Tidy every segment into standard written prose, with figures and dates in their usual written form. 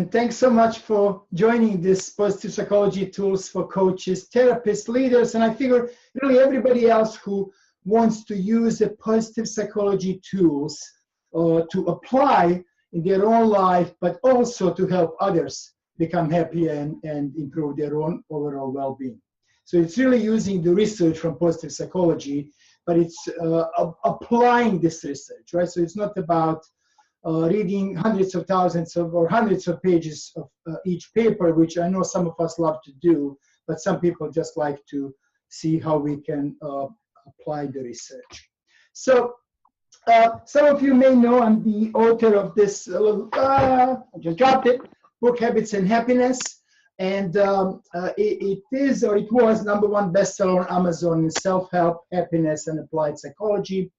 And thanks so much for joining this Positive Psychology Tools for Coaches, Therapists, Leaders, and I figure really everybody else who wants to use the positive psychology tools to apply in their own life, but also to help others become happier and improve their own overall well-being. So it's really using the research from positive psychology, but it's applying this research, right? So it's not about reading hundreds of thousands of or hundreds of pages of each paper, which I know some of us love to do, but some people just like to see how we can apply the research. So some of you may know I'm the author of this I just dropped it, book Habits and Happiness, and it is, or it was, #1 bestseller on Amazon in self-help, happiness, and applied psychology.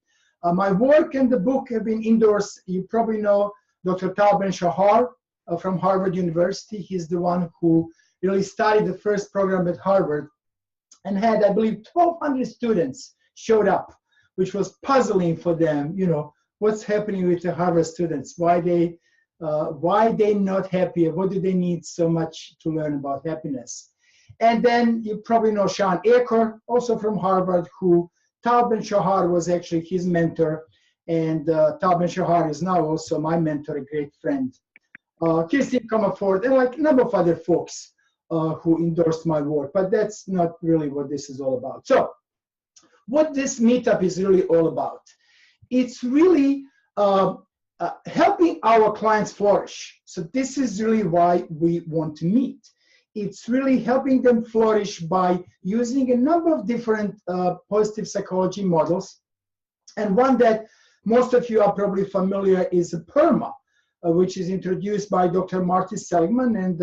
My work and the book have been endorsed. You probably know Dr. Tal Ben-Shahar from Harvard University. He's the one who really started the first program at Harvard and had, I believe, 1,200 students showed up, which was puzzling for them. You know, what's happening with the Harvard students? Why they not happier? What do they need so much to learn about happiness? And then you probably know Sean Aker, also from Harvard, who Tal Ben-Shahar was actually his mentor, and Tal Ben-Shahar is now also my mentor, a great friend. Kirsten Comerford, and like a number of other folks who endorsed my work, but that's not really what this is all about. So what this meetup is really all about, it's really helping our clients flourish. So this is really why we want to meet. It's really helping them flourish by using a number of different positive psychology models. And one that most of you are probably familiar is PERMA, which is introduced by Dr. Marty Seligman. And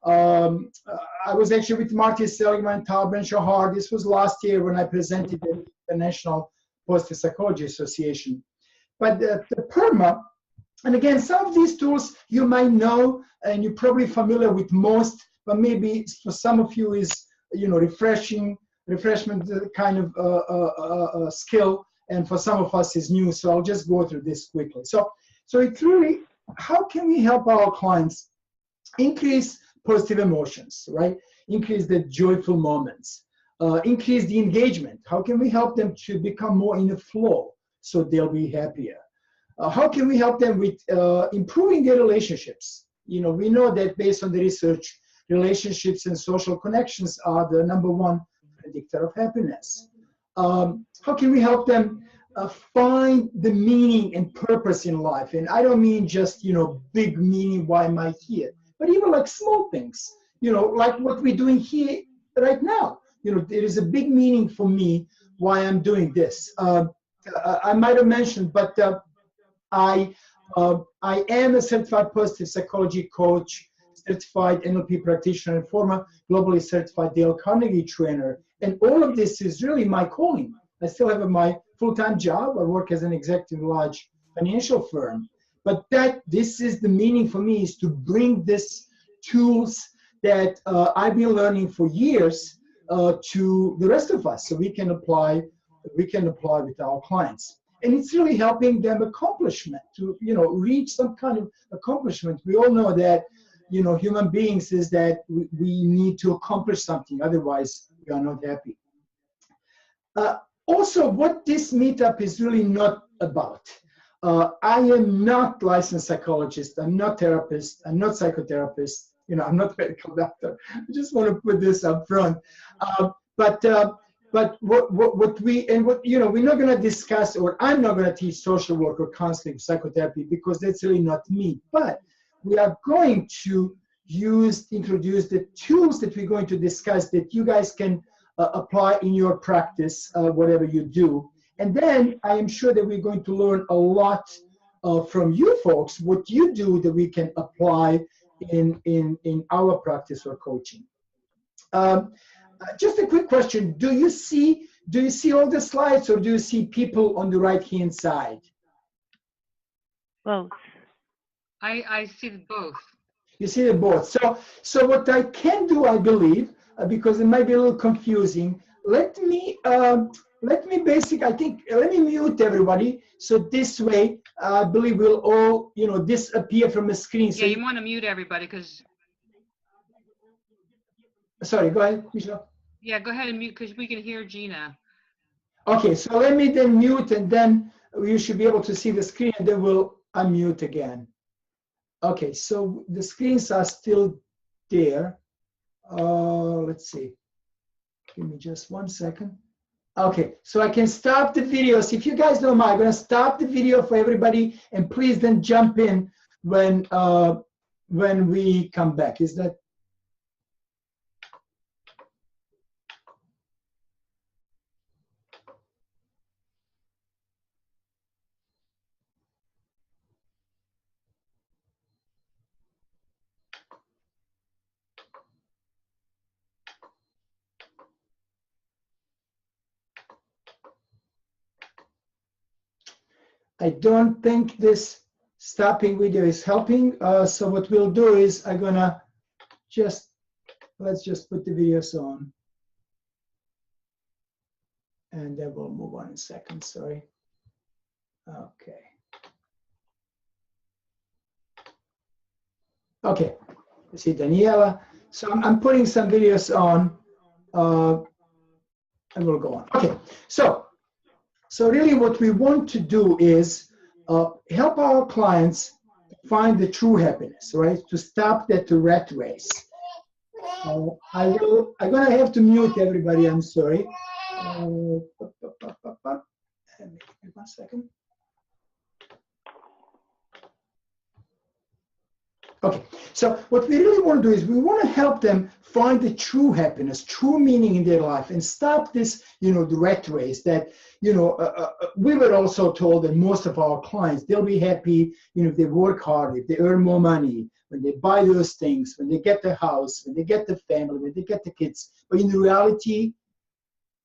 I was actually with Marty Seligman, Tal Ben-Shahar. This was last year when I presented at the National Positive Psychology Association. But the PERMA, and again, some of these tools you might know, and you're probably familiar with most, but maybe for some of you is, you know, refreshment kind of skill, and for some of us is new. So I'll just go through this quickly. So it's really, how can we help our clients increase positive emotions, right? Increase the joyful moments, increase the engagement. How can we help them to become more in the flow so they'll be happier? How can we help them with improving their relationships? You know, we know that based on the research, relationships and social connections are the #1 predictor of happiness. How can we help them find the meaning and purpose in life? And I don't mean just, you know, big meaning, why am I here? But even like small things, you know, like what we're doing here right now. You know, there is a big meaning for me why I'm doing this. I might have mentioned, but I am a certified positive psychology coach, certified NLP practitioner, and former globally certified Dale Carnegie trainer. And all of this is really my calling. I still have my full-time job. I work as an executive in a large financial firm. But this is the meaning for me, is to bring this tools that I've been learning for years to the rest of us, so we can apply with our clients. And it's really helping them accomplishment, to, you know, reach some kind of accomplishment. We all know that, you know, human beings is that we need to accomplish something, otherwise we are not happy. Also, what this meetup is really not about. I am not licensed psychologist, I'm not therapist, I'm not psychotherapist, you know, I'm not a medical doctor. I just want to put this up front. But what you know, we're not going to discuss, or I'm not going to teach social work or counseling, psychotherapy, because that's really not me. But we are going to introduce the tools that we're going to discuss that you guys can apply in your practice, whatever you do. And then I am sure that we're going to learn a lot from you folks, what you do that we can apply in our practice or coaching. Just a quick question: do you see all the slides, or do you see people on the right-hand side? Both. I see both. You see them both. So what I can do, I believe, because it might be a little confusing, let me let me let me mute everybody. So this way, I believe we'll all, disappear from the screen. So yeah, you want to mute everybody because. Sorry, go ahead, Michelle. Yeah, go ahead and mute because we can hear Gina. Okay, so let me then mute, and then you should be able to see the screen, and then we'll unmute again. Okay, so the screens are still there. Let's see. Give me just 1 second. Okay, so I can stop the video. So if you guys don't mind, I'm going to stop the video for everybody, and please then jump in when we come back. Is that? I don't think this stopping video is helping. So what we'll do is I'm gonna let's just put the videos on, and then we'll move on in a second. Sorry. Okay. Okay. You see Daniela. So I'm putting some videos on, and we'll go on. Okay. So really what we want to do is help our clients find the true happiness, right? To stop that rat race. I'm gonna have to mute everybody, I'm sorry. 1 second. Okay, so what we really want to do is we want to help them find the true happiness, true meaning in their life, and stop this, the rat race that, we were also told that most of our clients, they'll be happy, if they work hard, if they earn more money, when they buy those things, when they get the house, when they get the family, when they get the kids. But in reality,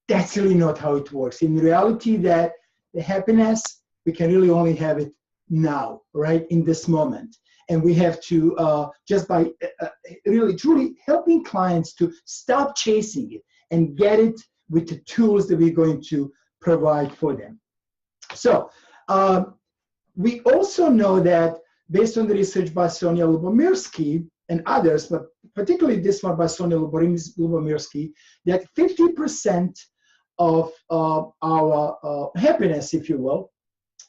that's really not how it works. In reality, that the happiness, we can really only have it now, right, in this moment. And we have to, just by really truly helping clients to stop chasing it and get it with the tools that we're going to provide for them. So we also know that based on the research by Sonia Lubomirsky and others, but particularly this one by Sonia Lubomirsky, that 50% of our happiness, if you will,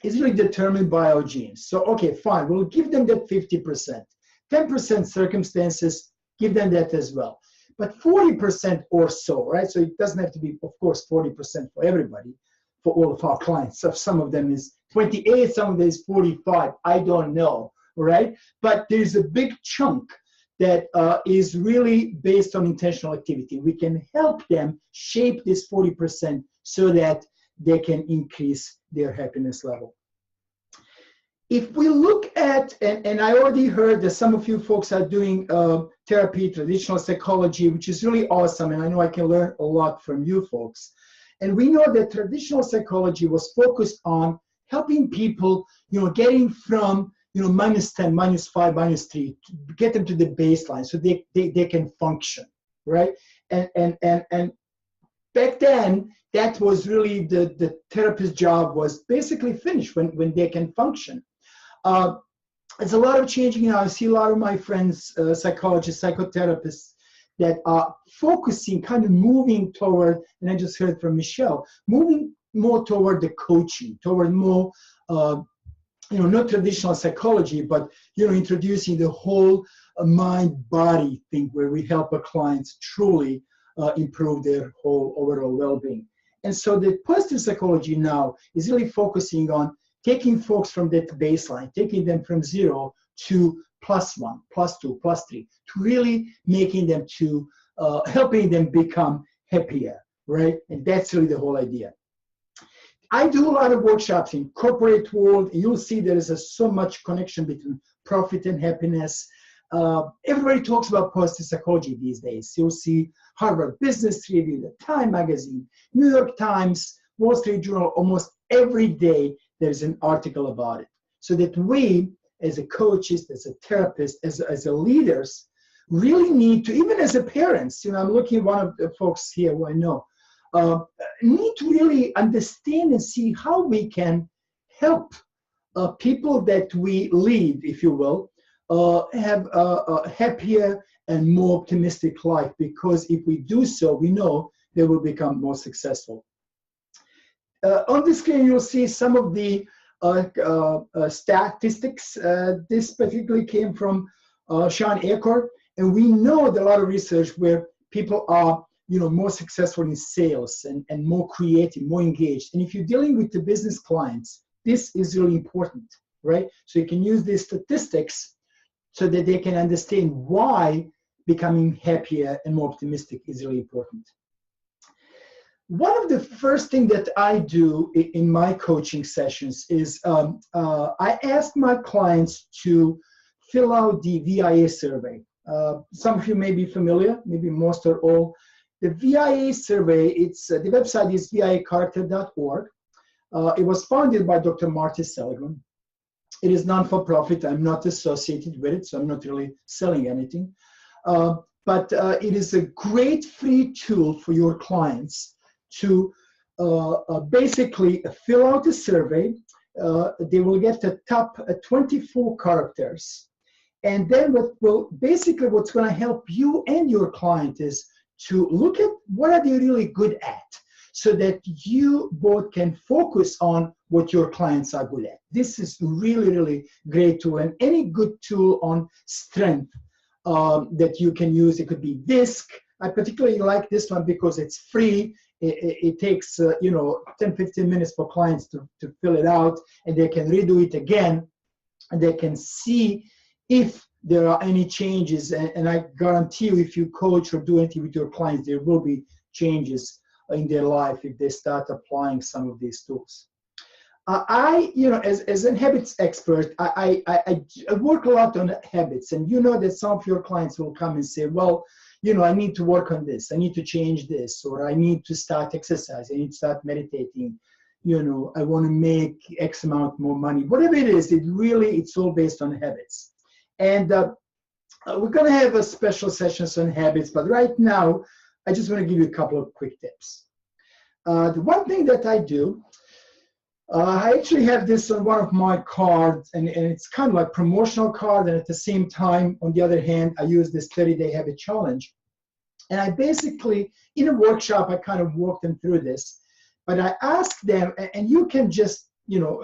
is really determined by our genes. So, okay, fine, we'll give them that 50%. 10% circumstances, give them that as well. But 40% or so, right? So it doesn't have to be, of course, 40% for everybody, for all of our clients. So some of them is 28, some of them is 45, I don't know, right? But there's a big chunk that is really based on intentional activity. We can help them shape this 40% so that they can increase their happiness level. If we look at, and I already heard that some of you folks are doing therapy, traditional psychology, which is really awesome, and I know I can learn a lot from you folks. And we know that traditional psychology was focused on helping people, getting from, -10, -5, -3, to get them to the baseline so they can function, right? And back then, that was really the therapist's job was basically finished when they can function. There's a lot of changing now. I see a lot of my friends, psychologists, psychotherapists, that are focusing, kind of moving toward, and I just heard from Michelle, moving more toward the coaching, toward more, not traditional psychology, but, introducing the whole mind-body thing where we help our clients truly improve their whole overall well-being. And so the positive psychology now is really focusing on taking folks from that baseline, taking them from 0 to +1, +2, +3, to really making them to, helping them become happier, right? And that's really the whole idea. I do a lot of workshops in corporate world. You'll see there is so much connection between profit and happiness. Everybody talks about positive psychology these days. You'll see Harvard Business Review, the Time Magazine, New York Times, Wall Street Journal, almost every day there's an article about it. So that we, as a coaches, as a therapist, as a leaders, really need to, even as a parents, I'm looking at one of the folks here who I know, need to really understand and see how we can help people that we lead, if you will, have a happier and more optimistic life, because if we do so, we know they will become more successful. On the screen, you'll see some of the statistics. This particularly came from Sean Eckhart, and we know that a lot of research where people are more successful in sales and more creative, more engaged. And if you're dealing with the business clients, this is really important, right? So you can use these statistics so that they can understand why becoming happier and more optimistic is really important. One of the first things that I do in my coaching sessions is I ask my clients to fill out the VIA survey. Some of you may be familiar, maybe most or all. The VIA survey, the website is VIACharac.org. It was founded by Dr. Marty Seligman. It is non-for-profit. I'm not associated with it, so I'm not really selling anything. But it is a great free tool for your clients to basically fill out a survey. They will get the top 24 characters. And then what's going to help you and your client is to look at what are they really good at, so that you both can focus on what your clients are good at. This is really, really great tool, and any good tool on strength that you can use. It could be DISC. I particularly like this one because it's free. It takes 10-15 minutes for clients to fill it out, and they can redo it again, and they can see if there are any changes. And I guarantee you, if you coach or do anything with your clients, there will be changes in their life if they start applying some of these tools. As a habits expert, I work a lot on habits, and that some of your clients will come and say, well, I need to work on this, I need to change this, or I need to start exercising, I need to start meditating, I want to make X amount more money. Whatever it is, it's all based on habits. And we're going to have a special sessions on habits, but right now, I just want to give you a couple of quick tips. The one thing that I do, I actually have this on one of my cards, and it's kind of like promotional card, and at the same time, on the other hand, I use this 30-day habit challenge. And I basically, in a workshop, I kind of walk them through this, but I ask them, and you can just,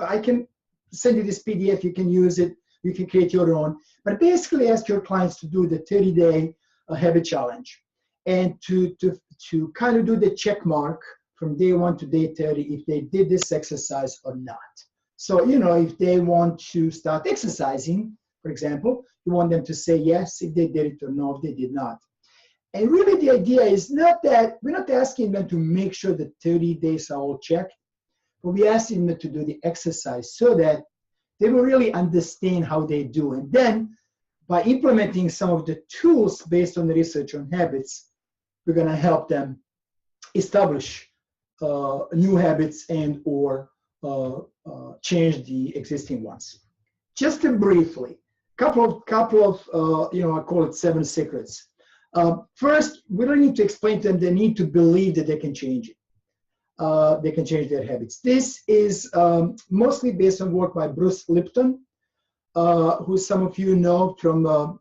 I can send you this PDF, you can use it, you can create your own, but basically ask your clients to do the 30-day habit challenge, and to kind of do the check mark from day 1 to day 30 if they did this exercise or not. So, if they want to start exercising, for example, you want them to say yes if they did it or no if they did not. And really the idea is not that, we're not asking them to make sure that 30 days are all checked, but we're asking them to do the exercise so that they will really understand how they do. And then by implementing some of the tools based on the research on habits, we're going to help them establish new habits and or change the existing ones. Just briefly, couple of I call it 7 secrets. First, we don't need to explain to them they need to believe that they can change it. They can change their habits. This is mostly based on work by Bruce Lipton, who some of you know from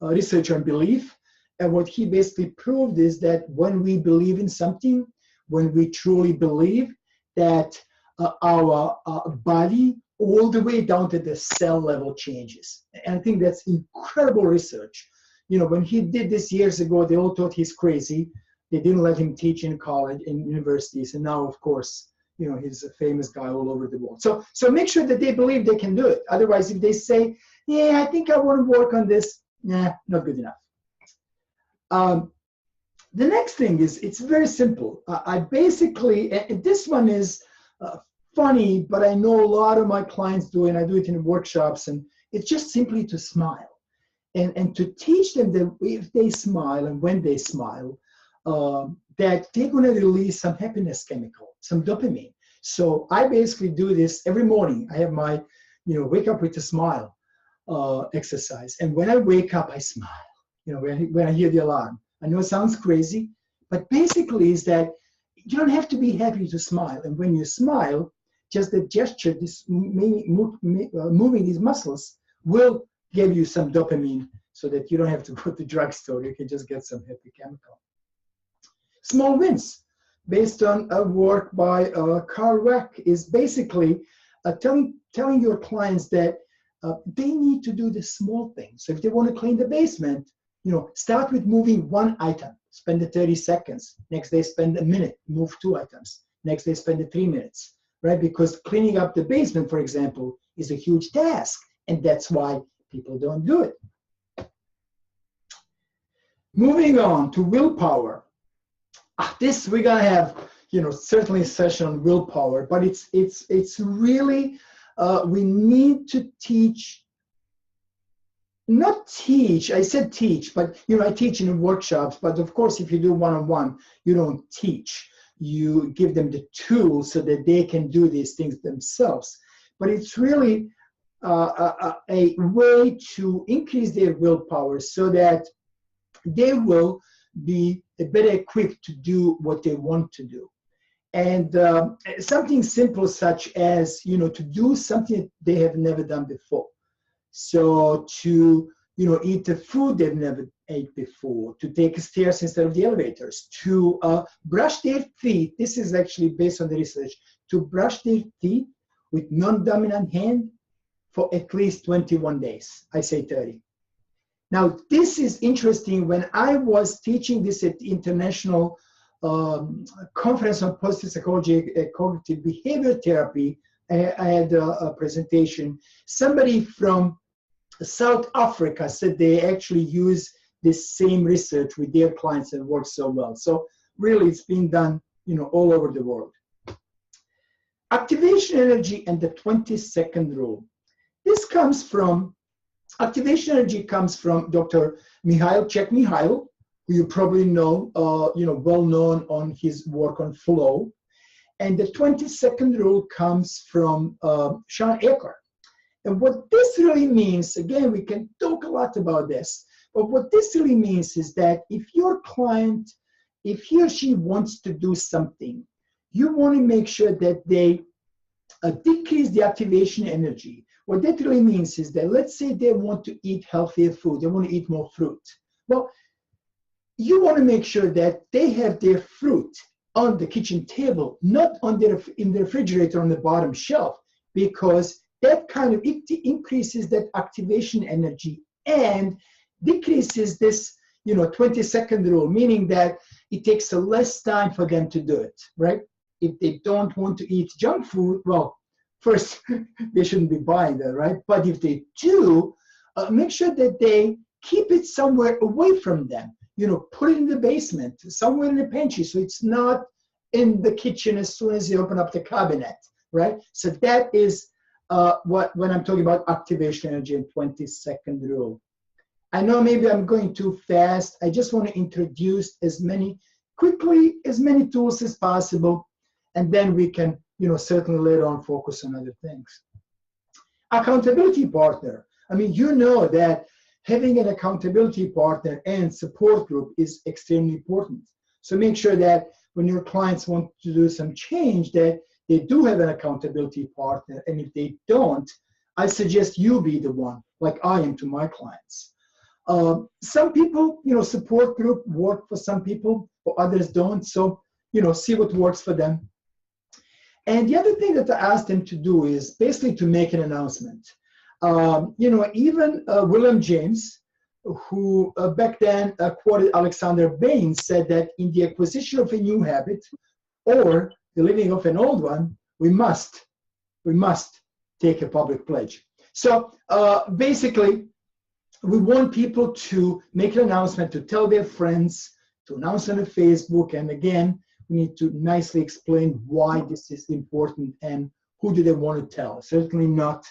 research on belief. And what he basically proved is that when we believe in something, when we truly believe that our body all the way down to the cell level changes. And I think that's incredible research. When he did this years ago, they all thought he's crazy. They didn't let him teach in college, in universities. And now, of course, he's a famous guy all over the world. So make sure that they believe they can do it. Otherwise, if they say, yeah, I think I want to work on this, nah, not good enough. The next thing is, it's very simple. I basically, and this one is funny, but I know a lot of my clients do, and I do it in workshops, and it's just simply to smile. And to teach them that if they smile and when they smile, that they're going to release some happiness chemical, some dopamine. So I basically do this every morning. I have my, wake up with a smile exercise. And when I wake up, I smile, when I hear the alarm. I know it sounds crazy, But basically is that you don't have to be happy to smile. And when you smile, just the gesture, this moving these muscles will give you some dopamine so that you don't have to go to the drugstore. You can just get some happy chemical. Small wins, based on a work by Carl Weck, is basically telling your clients that they need to do the small things. So if they want to clean the basement, start with moving one item, spend the 30 seconds. Next day, spend a minute, move 2 items. Next day, spend the 3 minutes, right? Because cleaning up the basement, for example, is a huge task, and that's why people don't do it. Moving on to willpower. This we're gonna have, certainly a session on willpower, but it's really we need to teach. Not teach, I said teach, but I teach in workshops, but of course if you do one-on-one, you don't teach. You give them the tools so that they can do these things themselves. But it's really a way to increase their willpower so that they will be better equipped to do what they want to do. And something simple such as, to do something they have never done before. So to, eat the food they've never ate before, to take stairs instead of the elevators, to brush their teeth. This is actually based on the research, to brush their teeth with non-dominant hand for at least 21 days. I say 30. Now, this is interesting. When I was teaching this at the International Conference on Positive Psychology and Cognitive Behavior Therapy, I had a presentation. Somebody from South Africa said they actually use this same research with their clients and works so well. So really, it's being done, all over the world. Activation energy and the 20-second rule. This comes from, activation energy comes from Dr. Mihail, who you probably know, well known on his work on flow. And the 20-second rule comes from Sean Eckhart. And what this really means, again, we can talk a lot about this, but what this really means is that if your client, if he or she wants to do something, you want to make sure that they decrease the activation energy. What that really means is that, let's say they want to eat healthier food, they want to eat more fruit. Well, you want to make sure that they have their fruit on the kitchen table, not in the refrigerator on the bottom shelf, because that kind of increases that activation energy and decreases this 20-second rule, meaning that it takes less time for them to do it, right? If they don't want to eat junk food, well, first, they shouldn't be buying that, right? But if they do, make sure that they keep it somewhere away from them. Put it in the basement, somewhere in the pantry, so it's not in the kitchen as soon as you open up the cabinet, right? So that is when I'm talking about activation energy and 20-second rule. I know maybe I'm going too fast. I just want to introduce as many tools as possible, and then we can, certainly later on focus on other things. Accountability partner. I mean, that having an accountability partner and support group is extremely important. So make sure that when your clients want to do some change, that they do have an accountability partner. And if they don't, I suggest you be the one, like I am to my clients. Some people, support group work for some people, for others don't. So, see what works for them. And the other thing that I asked them to do is basically to make an announcement. Even William James, who back then quoted Alexander Bain, said that in the acquisition of a new habit or the living of an old one, we must take a public pledge. So basically, we want people to make an announcement, to tell their friends, to announce on Facebook, and again, we need to nicely explain why this is important and who do they want to tell. Certainly not,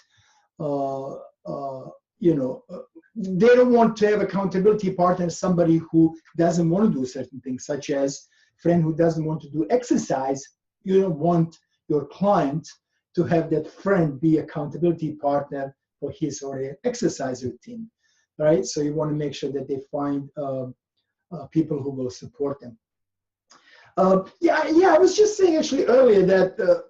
they don't want to have accountability partner, somebody who doesn't want to do certain things, such as a friend who doesn't want to do exercise. You don't want your client to have that friend be accountability partner for his or her exercise routine, right? So you want to make sure that they find people who will support them. Yeah, I was just saying actually earlier that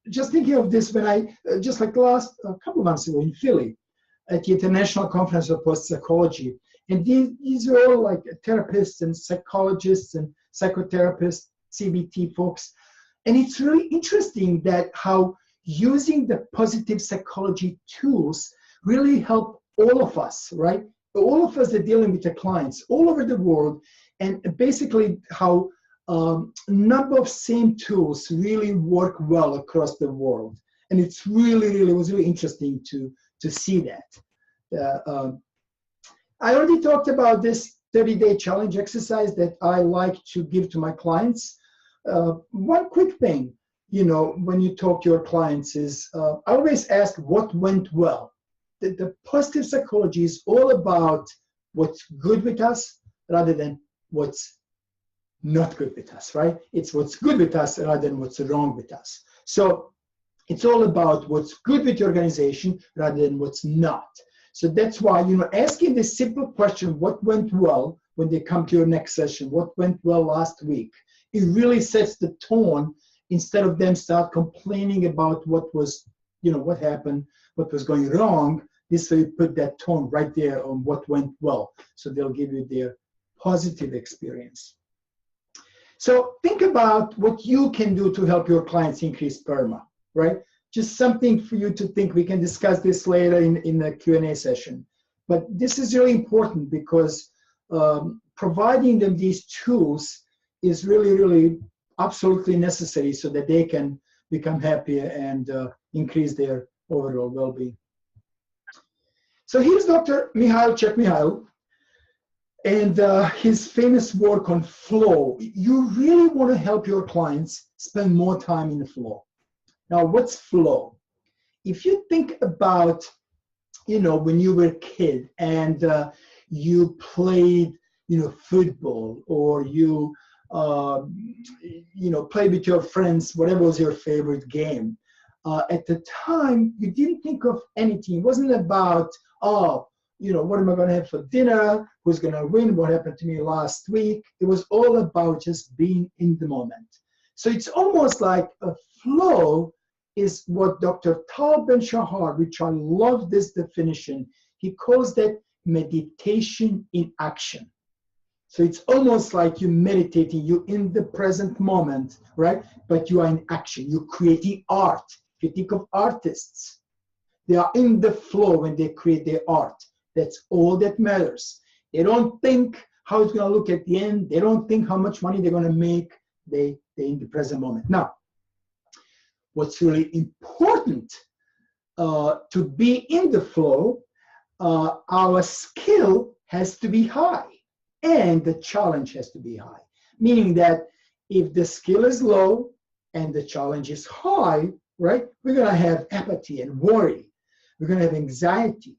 just thinking of this when I, just like last couple of months ago in Philly at the International Conference of Post-Psychology, and these are all like therapists and psychologists and psychotherapists, CBT folks, and it's really interesting that how using the positive psychology tools really help all of us, right? All of us are dealing with the clients all over the world, and basically how number of same tools really work well across the world. And it's really, it was really interesting to see that. I already talked about this 30-day challenge exercise that I like to give to my clients. One quick thing, you know, when you talk to your clients is, I always ask what went well. The positive psychology is all about what's good with us rather than what's not good with us, right? It's what's good with us rather than what's wrong with us. So it's all about what's good with your organization rather than what's not. So that's why, you know, asking this simple question, what went well, when they come to your next session, what went well last week, it really sets the tone instead of them start complaining about what was, you know, what happened, what was going wrong. This way you put that tone right there on what went well. So they'll give you their positive experience. So think about what you can do to help your clients increase PERMA, right? Just something for you to think. We can discuss this later in the Q&A session. But this is really important because providing them these tools is really absolutely necessary so that they can become happier and increase their overall well-being. So here's Dr. VIACharac and his famous work on flow. You really want to help your clients spend more time in the flow. Now, what's flow? If you think about, you know, when you were a kid and you played, you know, football, or you, you know, played with your friends, whatever was your favorite game. At the time, you didn't think of anything. It wasn't about, oh, you know, what am I going to have for dinner? Who's going to win? What happened to me last week? It was all about just being in the moment. So it's almost like a flow is what Dr. Tal Ben-Shahar, which I love this definition, he calls that meditation in action. So it's almost like you're meditating, you're in the present moment, right? But you are in action, you're creating art. If you think of artists, they are in the flow when they create their art. That's all that matters. They don't think how it's going to look at the end. They don't think how much money they're going to make. They're in the present moment. Now, what's really important to be in the flow, our skill has to be high and the challenge has to be high. Meaning that if the skill is low and the challenge is high, right, we're going to have apathy and worry. We're going to have anxiety,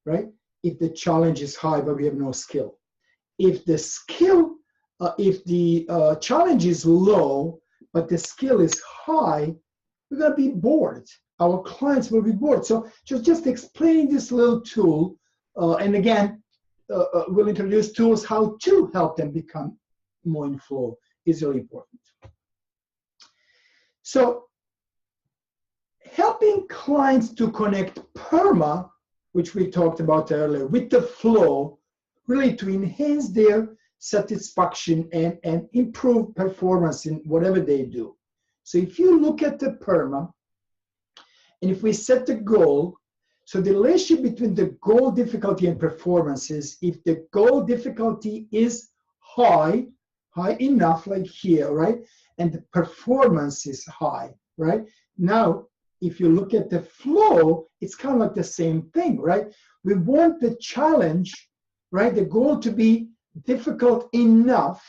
right? If the challenge is high, but we have no skill. If the skill, if the challenge is low, but the skill is high, we're going to be bored. Our clients will be bored. So just explaining this little tool, and again, we'll introduce tools how to help them become more in flow is really important. So helping clients to connect PERMA, which we talked about earlier, with the flow, really to enhance their satisfaction and improve performance in whatever they do. So if you look at the PERMA, and if we set the goal, so the relationship between the goal difficulty and performance is if the goal difficulty is high enough, like here, right? And the performance is high, right? Now, if you look at the flow, it's kind of like the same thing, right? We want the challenge, right? The goal to be difficult enough.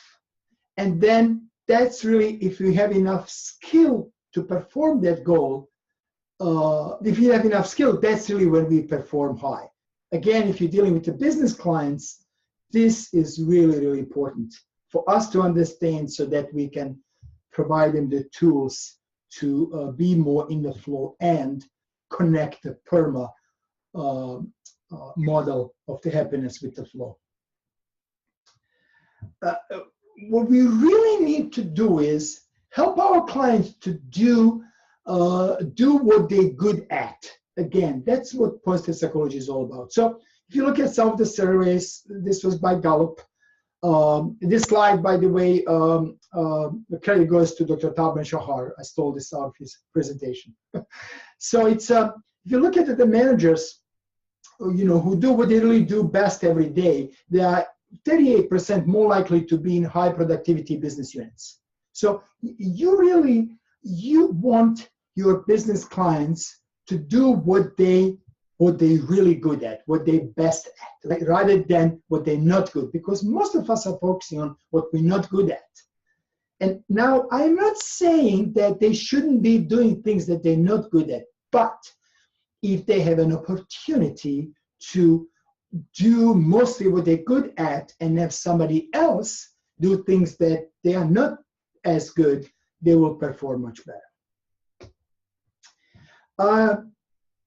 And then that's really, if you have enough skill to perform that goal, if you have enough skill, that's really when we perform high. Again, if you're dealing with the business clients, this is really important for us to understand so that we can provide them the tools to be more in the flow and connect the PERMA model of the happiness with the flow. what we really need to do is help our clients to do what they're good at. Again, that's what positive psychology is all about. So if you look at some of the surveys, this was by Gallup. This slide, by the way, the credit goes to Dr. Taban Shahar. I stole this out of his presentation. So it's if you look at the managers, who do what they really do best every day, they are 38% more likely to be in high productivity business units. So you want your business clients to do what they're really good at, what they're best at, right? Rather than what they're not good, because most of us are focusing on what we're not good at. And now I'm not saying that they shouldn't be doing things that they're not good at, but if they have an opportunity to do mostly what they're good at and have somebody else do things that they are not as good, they will perform much better.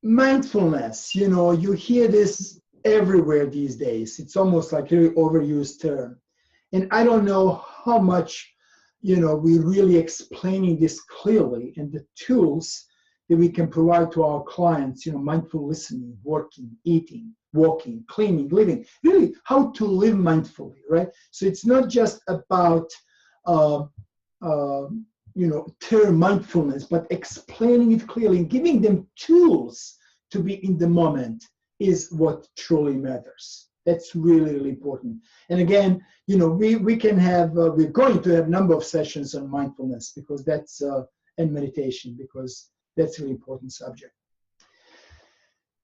Mindfulness, you hear this everywhere these days. It's almost like a really overused term. And I don't know how much, we're really explaining this clearly, and the tools that we can provide to our clients, mindful listening, working, eating, walking, cleaning, living, really how to live mindfully, right? So it's not just about, term mindfulness, but explaining it clearly and giving them tools to be in the moment is what truly matters. That's really, really important. And again, we can have, we're going to have a number of sessions on mindfulness because that's, and meditation, because that's a really important subject.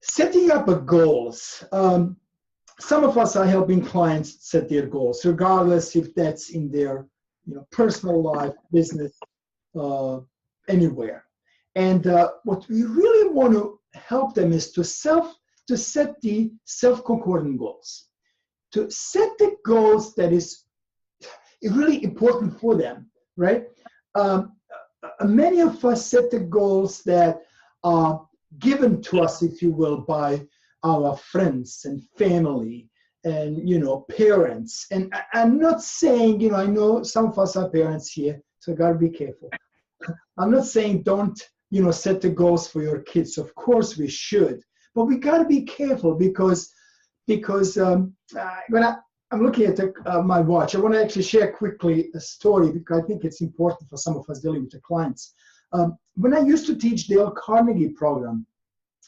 Setting up goals. Some of us are helping clients set their goals, regardless if that's in their personal life, business, anywhere. And what we really want to help them is to set the self-concordant goals, to set the goals that is really important for them, right? Many of us set the goals that are given to us, if you will, by our friends and family and, parents. And I'm not saying, I know some of us are parents here, so gotta be careful. I'm not saying don't, set the goals for your kids. Of course we should, but we gotta be careful because when I'm looking at my watch, I want to actually share quickly a story because I think it's important for some of us dealing with the clients. When I used to teach Dale Carnegie program,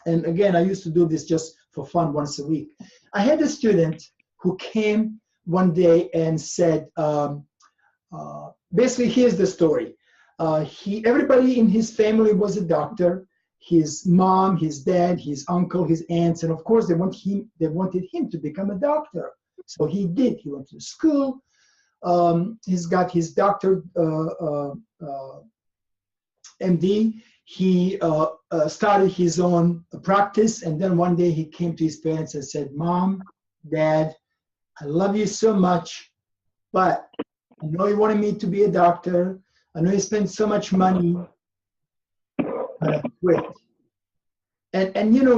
and again, I used to do this just for fun once a week, I had a student who came one day and said, basically, here's the story. Everybody in his family was a doctor. His mom, his dad, his uncle, his aunts, and of course they wanted him to become a doctor. So he did. He went to school. He's got his doctor, MD. He started his own practice, and then one day he came to his parents and said, "Mom, Dad, I love you so much, but I know you wanted me to be a doctor. I know you spent so much money, but I quit." And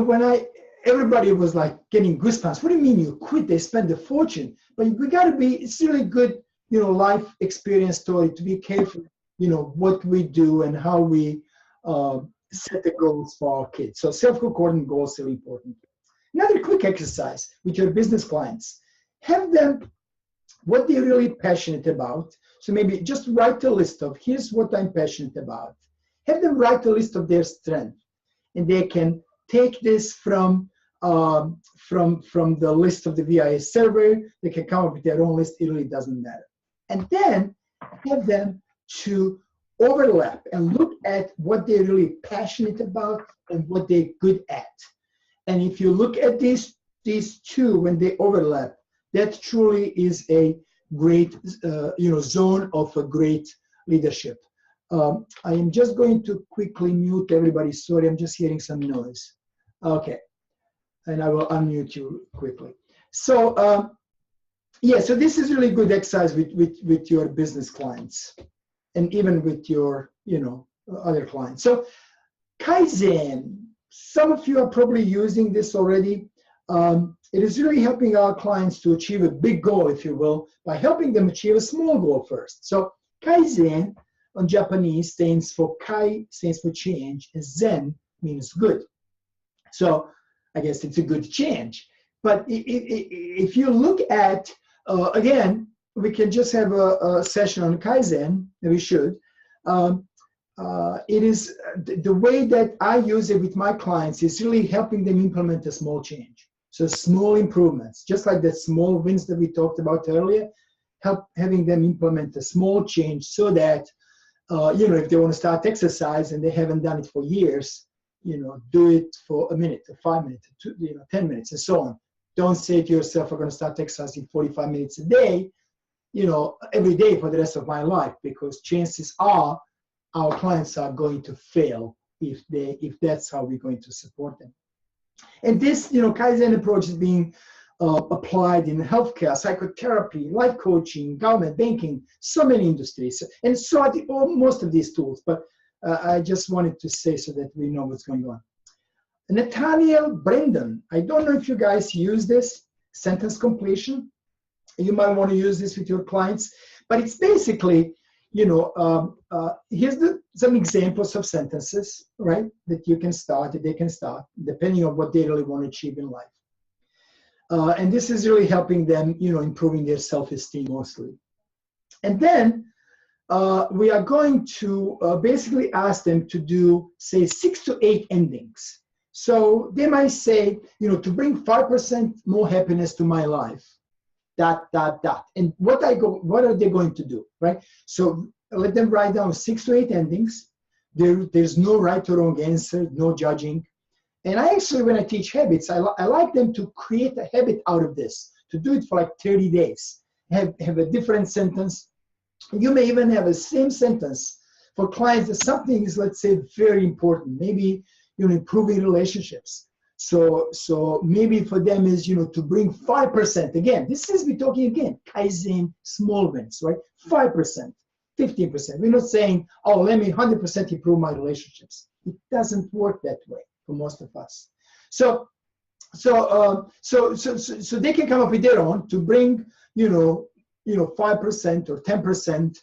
when everybody was like getting goosebumps. What do you mean you quit? They spent a fortune. But we got to be, it's really good, life experience story to be careful, what we do and how we set the goals for our kids. So self-concordant goals are important. Another quick exercise with your business clients. Have them what they're really passionate about. So maybe just write a list of, here's what I'm passionate about. Have them write a list of their strengths. And they can take this from the list of the VIA survey. They can come up with their own list. It really doesn't matter. And then have them to overlap and look at what they're really passionate about and what they're good at. And if you look at these two, when they overlap, that truly is a great zone of a great leadership. I am just going to quickly mute everybody. Sorry, I'm just hearing some noise. Okay, and I will unmute you quickly. So yeah, so this is really good exercise with your business clients and even with your other clients. So Kaizen, some of you are probably using this already. it is really helping our clients to achieve a big goal, if you will, by helping them achieve a small goal first. So Kaizen on Japanese stands for Kai, stands for change, and Zen means good. So I guess it's a good change. But if you look at, again, we can just have a session on Kaizen, and we should. It is the way that I use it with my clients is really helping them implement a small change. So small improvements, just like the small wins that we talked about earlier, having them implement a small change so that, if they want to start exercise and they haven't done it for years, do it for a minute, 5 minutes, 10 minutes, and so on. Don't say to yourself, I'm going to start exercising 45 minutes a day, every day for the rest of my life, because chances are our clients are going to fail if that's how we're going to support them. And this, Kaizen approach is being applied in healthcare, psychotherapy, life coaching, government, banking, so many industries. And so I think most of these tools, but I just wanted to say so that we know what's going on. Nathaniel Brendan, I don't know if you guys use this, sentence completion. You might want to use this with your clients, but it's basically, here's some examples of sentences, right, that you can start, that they can start, depending on what they really want to achieve in life. And this is really helping them, improving their self-esteem mostly. And then we are going to basically ask them to do, say, 6 to 8 endings. So they might say, to bring 5% more happiness to my life, ... And what are they going to do, right? So let them write down 6 to 8 endings. There's no right or wrong answer, no judging. And I actually, when I teach habits, I like them to create a habit out of this, to do it for like 30 days. Have a different sentence. You may even have the same sentence for clients that something is, let's say, very important. Maybe, improving relationships. So maybe for them is, to bring 5%. Again, we're talking again, Kaizen, small wins, right? 5%, 15%. We're not saying, oh, let me 100% improve my relationships. It doesn't work that way for most of us. So they can come up with their own to bring, 5% or 10%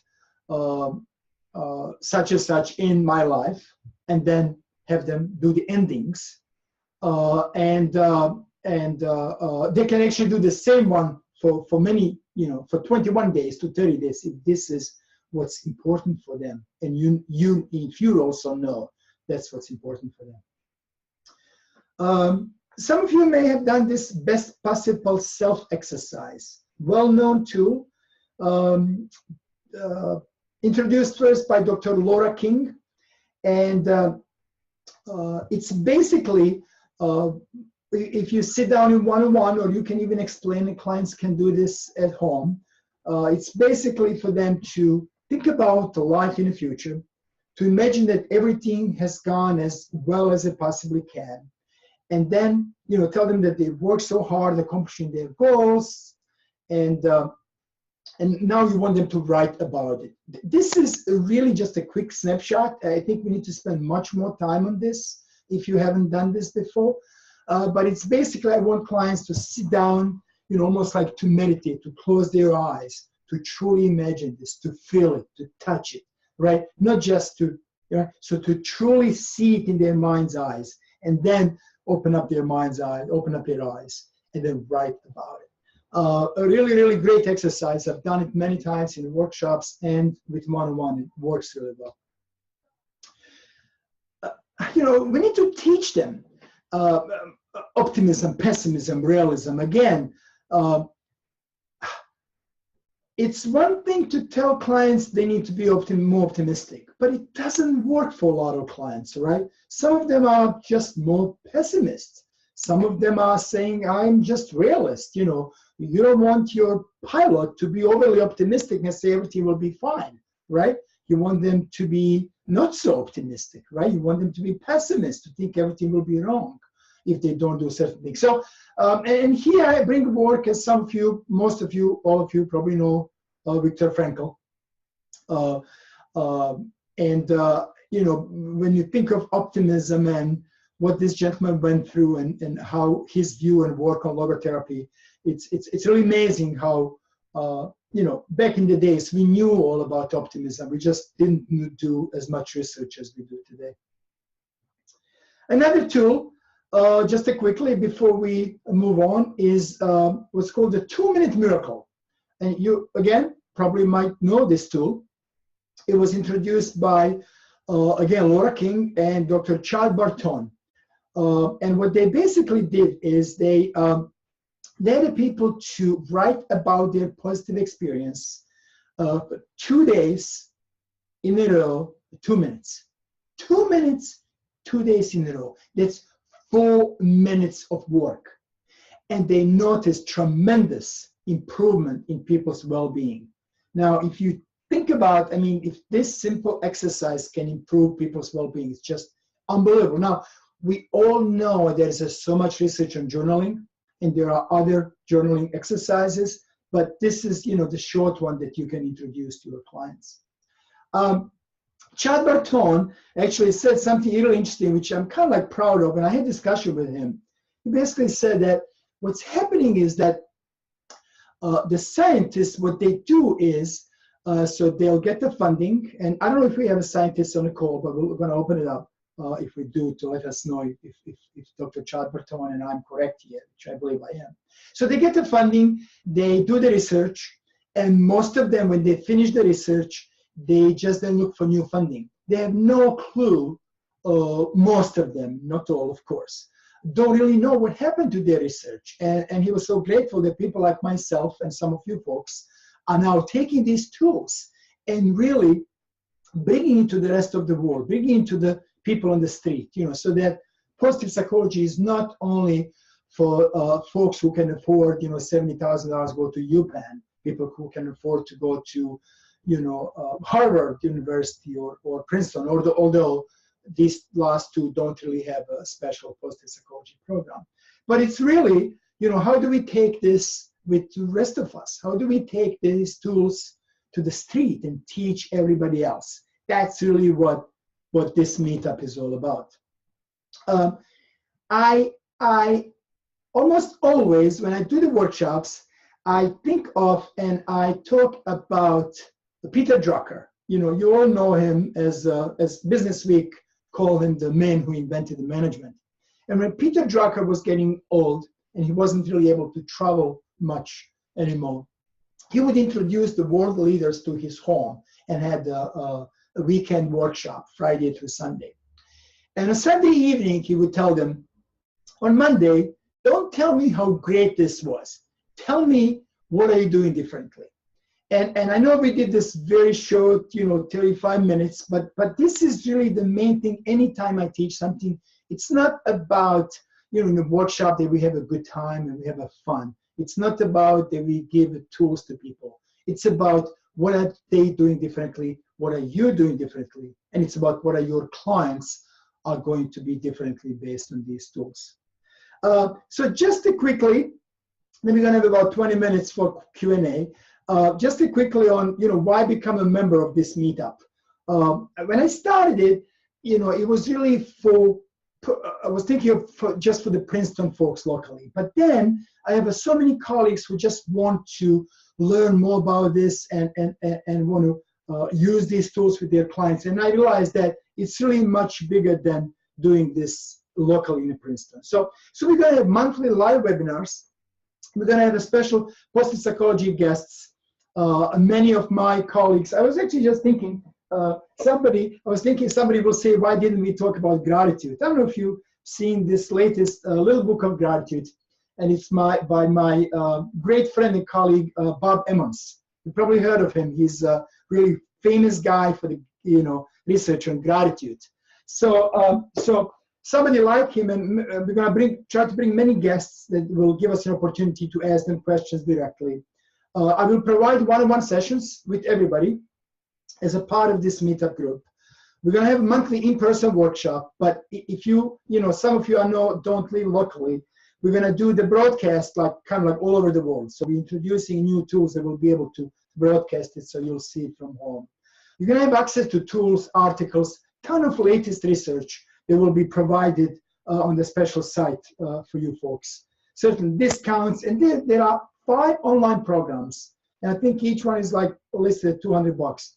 such and such in my life, and then have them do the endings. And they can actually do the same one for many, for 21 days to 30 days, if this is what's important for them. And if you also know that's what's important for them. Some of you may have done this best possible self-exercise, well-known tool, introduced first by Dr. Laura King. And it's basically, if you sit down in one-on-one, or you can even explain, and clients can do this at home, it's basically for them to think about the life in the future, to imagine that everything has gone as well as it possibly can, and then tell them that they've worked so hard accomplishing their goals, and now you want them to write about it. This is really just a quick snapshot. I think we need to spend much more time on this if you haven't done this before. But it's basically, I want clients to sit down, almost like to meditate, to close their eyes, to truly imagine this, to feel it, to touch it, right? Not just to, so to truly see it in their mind's eyes, and then open up their mind's eye, open up their eyes, and then write about it. A really, really great exercise. I've done it many times in workshops and with one-on-one. It works really well. We need to teach them optimism, pessimism, realism. Again, it's one thing to tell clients they need to be more optimistic, but it doesn't work for a lot of clients, right? Some of them are just more pessimists. Some of them are saying, I'm just realist. You don't want your pilot to be overly optimistic and say everything will be fine, right? You want them to be not so optimistic, right? You want them to be pessimist, to think everything will be wrong if they don't do certain things. So, and here I bring work, as some of you, most of you, all of you probably know Viktor Frankl. When you think of optimism and what this gentleman went through and how his view and work on logotherapy. It's really amazing how, back in the days, we knew all about optimism. We just didn't do as much research as we do today. Another tool, just quickly before we move on, is what's called the 2-minute miracle. And you, again, probably might know this tool. It was introduced by, again, Laura King and Dr. Chad Barton. And what they basically did is they had people to write about their positive experience 2 days in a row, 2 minutes. 2 minutes, 2 days in a row. That's 4 minutes of work. And they noticed tremendous improvement in people's well-being. Now, if you think about, if this simple exercise can improve people's well-being, it's just unbelievable. Now, we all know there's so much research on journaling, and there are other journaling exercises, but this is, the short one that you can introduce to your clients. Chad Barton actually said something really interesting, which I'm kind of like proud of, and I had a discussion with him. He basically said that what's happening is that the scientists, what they do is, so they'll get the funding, and I don't know if we have a scientist on the call, but we're going to open it up if we do, to let us know if Dr. Chad Barton and I'm correct here, which I believe I am. So they get the funding, they do the research, and most of them, when they finish the research, they just then look for new funding. They have no clue, most of them, not all, of course, don't really know what happened to their research. And he was so grateful that people like myself and some of you folks are now taking these tools and really bringing it to the rest of the world, bringing it to the people on the street, so that positive psychology is not only for folks who can afford, $70,000 go to UPenn, people who can afford to go to, Harvard University or Princeton, although these last two don't really have a special positive psychology program. But it's really, how do we take this with the rest of us? How do we take these tools to the street and teach everybody else? That's really what this meetup is all about. I almost always, when I do the workshops, I think of and I talk about Peter Drucker. You all know him as Business Week called him the man who invented the management. And when Peter Drucker was getting old and he wasn't really able to travel much anymore, he would introduce the world leaders to his home and had a weekend workshop, Friday through Sunday. And on Sunday evening, he would tell them, on Monday, don't tell me how great this was. Tell me, what are you doing differently? And I know we did this very short, 35 minutes, but this is really the main thing. Anytime I teach something, it's not about, in the workshop that we have a good time and we have a fun. It's not about that we give tools to people. It's about what are they doing differently, what are you doing differently, and it's about what are your clients are going to be differently based on these tools. So just quickly, then we're going to have about 20 minutes for Q&A. Just quickly on, why become a member of this meetup. When I started it, it was really I was thinking of just for the Princeton folks locally. But then I have so many colleagues who just want to learn more about this and want to use these tools with their clients. And I realized that it's really much bigger than doing this locally in Princeton. So we're going to have monthly live webinars. We're going to have a special positive psychology guests. Many of my colleagues, I was actually just thinking, somebody will say, why didn't we talk about gratitude? I don't know if you've seen this latest little book of gratitude, and it's by my great friend and colleague, Bob Emmons. You probably heard of him. He's a really famous guy for the research on gratitude. So somebody like him, and we're going to try to bring many guests that will give us an opportunity to ask them questions directly. I will provide one-on-one sessions with everybody as a part of this meetup group. We're going to have a monthly in-person workshop, but if some of you don't live locally, we're going to do the broadcast kind of like all over the world. So we're introducing new tools that will be able to broadcast it so you'll see it from home. You're going to have access to tools, articles, ton of latest research that will be provided on the special site for you folks. Certain discounts, and there are 5 online programs, and I think each one is like listed at $200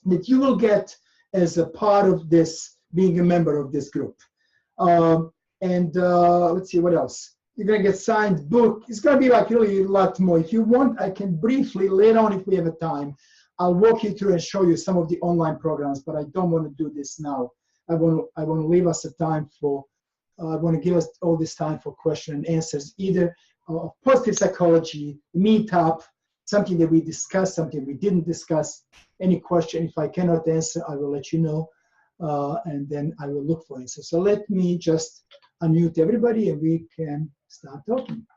that you will get as a part of this, being a member of this group. Let's see what else. You're gonna get signed book. It's gonna be like really a lot more. If you want, I can briefly later on, if we have a time, I'll walk you through and show you some of the online programs, but I don't want to do this now. I want to leave us a time for, I want to give us all this time for question and answers, either positive psychology, Meetup, something that we discussed, something we didn't discuss, any question. If I cannot answer, I will let you know, and then I will look for answers. So let me just unmute everybody and we can start talking.